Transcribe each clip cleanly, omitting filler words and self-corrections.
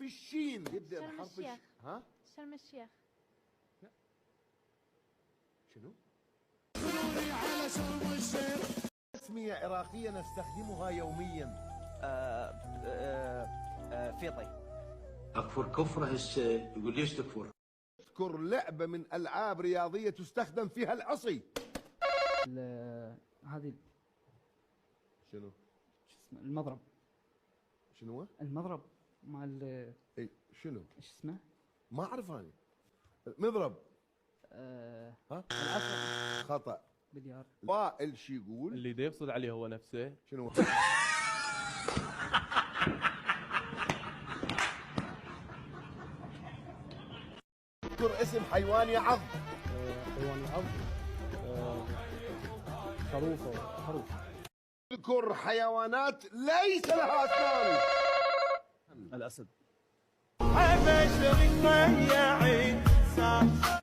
الشين، يبدأ شرم بحرف الشيخ. ها؟ شرم الشيخ. شنو؟ تسمية عراقية نستخدمها يوميا. فيطي. أكفر كفر هسه يقول ليش تكفر؟ اذكر لعبة من ألعاب رياضية تستخدم فيها العصي. هذه شنو؟ شو اسمه المضرب. شنو هو؟ المضرب مال اي شنو؟ ايش اسمه؟ ما أعرف أنا. مضرب. ها؟ العصا. خطأ. بليار. وائل شي يقول؟ اللي دا يقصد عليه هو نفسه. شنو؟ اذكر اسم حيوان يعض. حيوان يعض. خروف. اذكر حيوانات ليس لها أسنان. الأسد.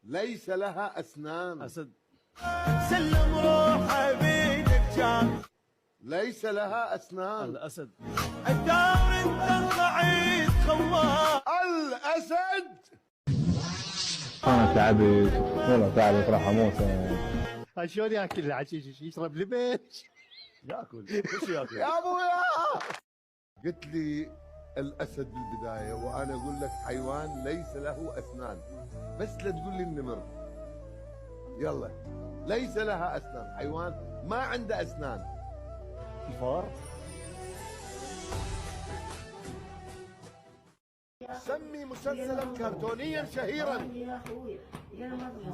ليس لها أسنان. أسد. سلم روحه بيدك جان. ليس لها أسنان. الأسد. الدار انت ضعيف خوار. الأسد. انا تعبت والله، تعبت راح اموت. شلون ياكل العشيش؟ يشرب لبن. ياكل كل شيء ياكل. يا ابويا قلت لي الاسد بالبدايه، وانا اقول لك حيوان ليس له اسنان، بس لا تقول لي النمر. يلا، ليس لها اسنان، حيوان ما عنده اسنان. الفار. سمي مسلسلا كرتونيا شهيرا.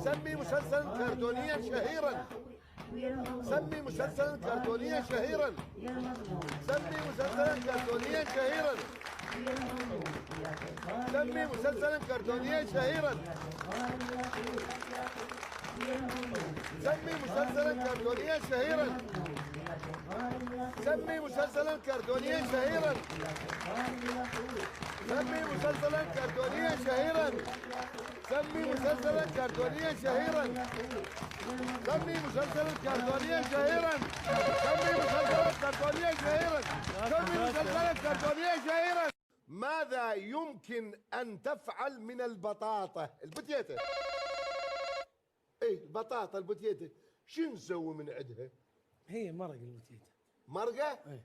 سمي مسلسلا كرتونيا شهيرا. سمي مسلسلا كرتونيا شهيرا. سمي مسلسلا كرتونيا شهيرا. سمي مسلسلا كرتونيا شهيرا. سمي مسلسلا كرتونيا شهيرا. سمي مسلسلا كرتونيا شهيرا. سمي مسلسلا كرتونيا شهيرا. سمي مسلسلا كرتونيا شهيرا. سمي مسلسلا كرتونيا شهيرا. سمي مسلسلا كرتونيا شهيرا. سمي مسلسلا كرتونيا شهيرا. ماذا يمكن أن تفعل من البطاطا؟ البتيتة. ايه البطاطا البتيتة، شو نسوي من عندها؟ هي مرق البتيتة. مرقة؟ ايه.